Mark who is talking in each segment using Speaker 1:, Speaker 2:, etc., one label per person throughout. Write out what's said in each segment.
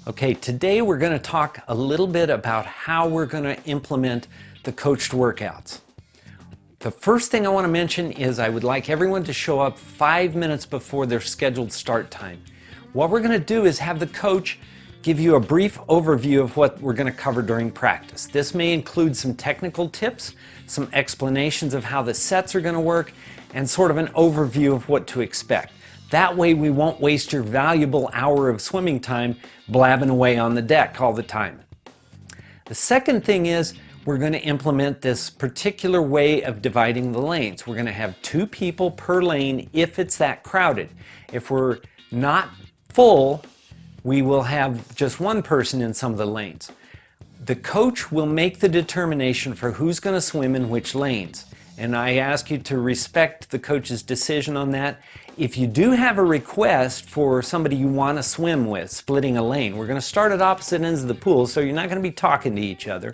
Speaker 1: Okay, today we're going to talk a little bit about how we're going to implement the coached workouts. The first thing I want to mention is I would like everyone to show up 5 minutes before their scheduled start time. What we're going to do is have the coach give you a brief overview of what we're going to cover during practice. This may include some technical tips, some explanations of how the sets are going to work, and sort of an overview of what to expect. That way we won't waste your valuable hour of swimming time blabbing away on the deck all the time. The second thing is we're going to implement this particular way of dividing the lanes. We're going to have 2 people per lane if it's that crowded. If we're not full, we will have just 1 person in some of the lanes. The coach will make the determination for who's going to swim in which lanes. And I ask you to respect the coach's decision on that. If you do have a request for somebody you want to swim with, splitting a lane, we're going to start at opposite ends of the pool, so you're not going to be talking to each other.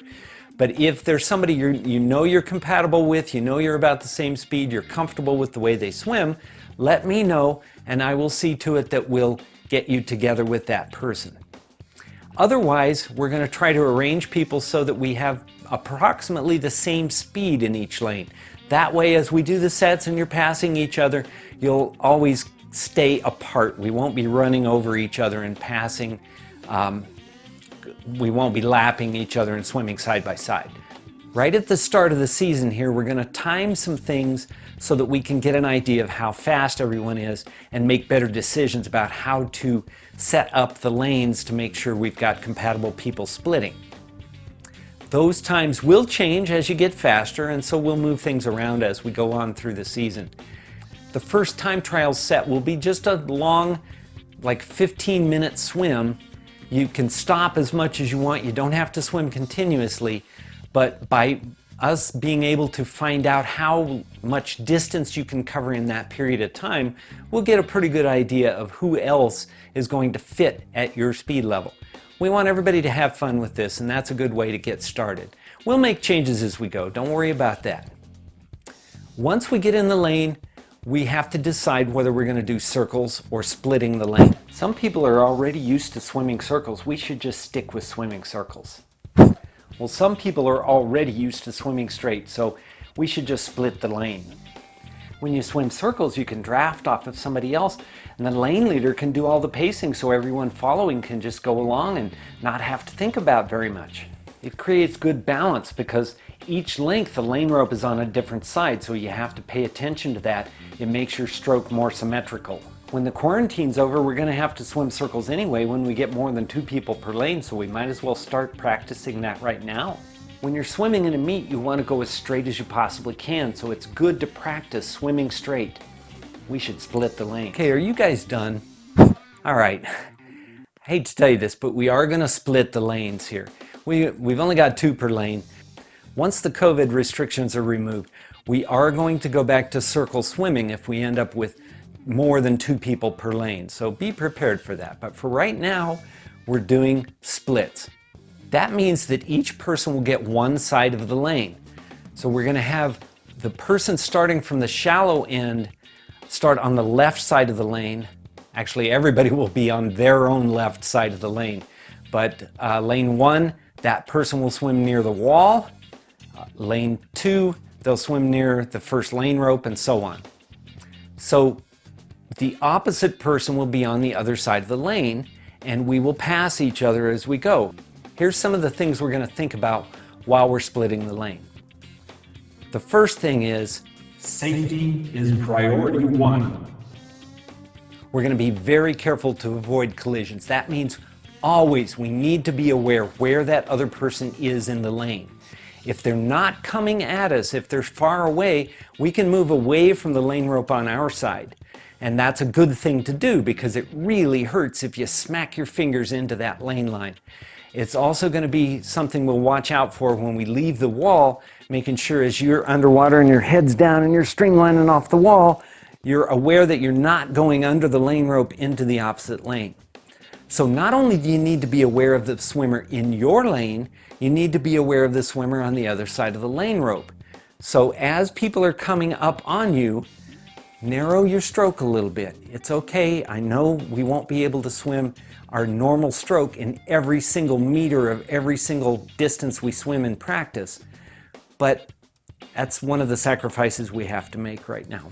Speaker 1: But if there's somebody you know you're compatible with, you know you're about the same speed, you're comfortable with the way they swim, let me know and I will see to it that we'll get you together with that person. Otherwise, we're going to try to arrange people so that we have approximately the same speed in each lane. That way, as we do the sets and you're passing each other, you'll always stay apart. We won't be running over each other and passing. We won't be lapping each other and swimming side by side. Right at the start of the season here, we're going to time some things so that we can get an idea of how fast everyone is and make better decisions about how to set up the lanes to make sure we've got compatible people splitting. Those times will change as you get faster, and so we'll move things around as we go on through the season. The first time trial set will be just a long, like 15-minute swim. You can stop as much as you want. You don't have to swim continuously, but by us being able to find out how much distance you can cover in that period of time, we'll get a pretty good idea of who else is going to fit at your speed level. We want everybody to have fun with this, and that's a good way to get started. We'll make changes as we go. Don't worry about that. Once we get in the lane, we have to decide whether we're going to do circles or splitting the lane. Some people are already used to swimming circles. We should just stick with swimming circles. Well, some people are already used to swimming straight, so we should just split the lane. When you swim circles, you can draft off of somebody else, and the lane leader can do all the pacing so everyone following can just go along and not have to think about very much. It creates good balance because each length the lane rope is on a different side, so you have to pay attention to that. It makes your stroke more symmetrical. When the quarantine's over, we're going to have to swim circles anyway when we get more than 2 people per lane, so we might as well start practicing that right now. When you're swimming in a meet, you want to go as straight as you possibly can, so it's good to practice swimming straight. We should split the lane. Okay, are you guys done? All right. I hate to tell you this, but we are going to split the lanes here. We've only got 2 per lane. Once the COVID restrictions are removed, we are going to go back to circle swimming if we end up with more than 2 people per lane. So be prepared for that. But for right now, we're doing splits. That means that each person will get one side of the lane. So we're going to have the person starting from the shallow end start on the left side of the lane. Actually, everybody will be on their own left side of the lane. But lane 1, that person will swim near the wall. Lane 2, they'll swim near the first lane rope, and so on. So the opposite person will be on the other side of the lane, and we will pass each other as we go. Here's some of the things we're going to think about while we're splitting the lane. The first thing is
Speaker 2: safety is priority 1.
Speaker 1: We're going to be very careful to avoid collisions. That means always we need to be aware where that other person is in the lane. If they're not coming at us, if they're far away, we can move away from the lane rope on our side. And that's a good thing to do because it really hurts if you smack your fingers into that lane line. It's also going to be something we'll watch out for when we leave the wall, making sure as you're underwater and your head's down and you're streamlining off the wall, you're aware that you're not going under the lane rope into the opposite lane. So not only do you need to be aware of the swimmer in your lane, you need to be aware of the swimmer on the other side of the lane rope. So as people are coming up on you, narrow your stroke a little bit. It's okay. I know we won't be able to swim our normal stroke in every single meter of every single distance we swim in practice, but that's one of the sacrifices we have to make right now.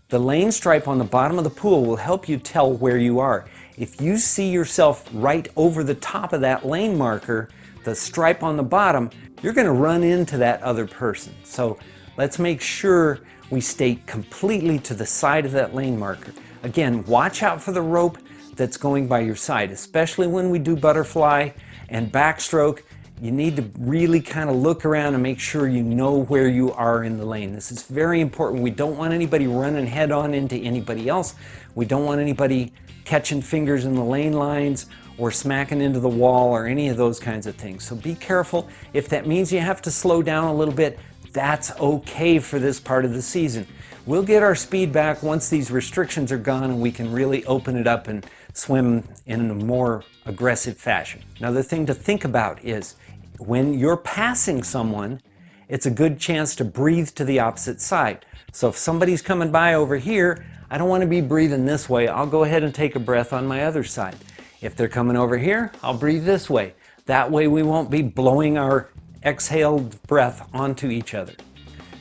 Speaker 1: The lane stripe on the bottom of the pool will help you tell where you are. If you see yourself right over the top of that lane marker, the stripe on the bottom, you're going to run into that other person. So let's make sure we stay completely to the side of that lane marker. Again, watch out for the rope that's going by your side, especially when we do butterfly and backstroke. You need to really kind of look around and make sure you know where you are in the lane. This is very important. We don't want anybody running head on into anybody else. We don't want anybody catching fingers in the lane lines or smacking into the wall or any of those kinds of things. So be careful. If that means you have to slow down a little bit, that's okay for this part of the season. We'll get our speed back once these restrictions are gone and we can really open it up and swim in a more aggressive fashion. Another thing to think about is when you're passing someone, it's a good chance to breathe to the opposite side. So if somebody's coming by over here, I don't want to be breathing this way. I'll go ahead and take a breath on my other side. If they're coming over here, I'll breathe this way. That way we won't be blowing our exhaled breath onto each other.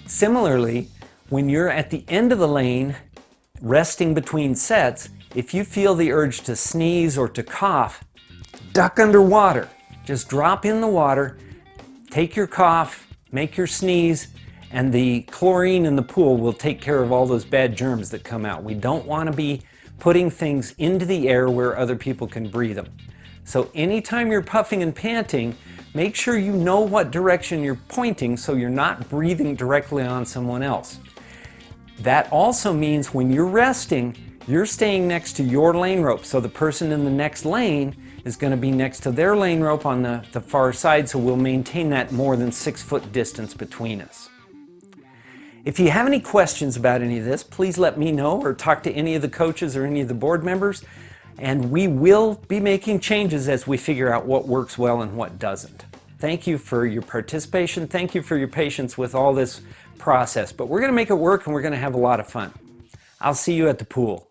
Speaker 1: Similarly, when you're at the end of the lane, resting between sets, if you feel the urge to sneeze or to cough, duck underwater. Just drop in the water, take your cough, make your sneeze, and the chlorine in the pool will take care of all those bad germs that come out. We don't want to be putting things into the air where other people can breathe them. So anytime you're puffing and panting, make sure you know what direction you're pointing so you're not breathing directly on someone else. That also means when you're resting, you're staying next to your lane rope. So the person in the next lane is going to be next to their lane rope on the far side, so we'll maintain that more than 6 foot distance between us. If you have any questions about any of this, please let me know or talk to any of the coaches or any of the board members, and we will be making changes as we figure out what works well and what doesn't. Thank you for your participation. Thank you for your patience with all this process, but we're going to make it work and we're going to have a lot of fun. I'll see you at the pool.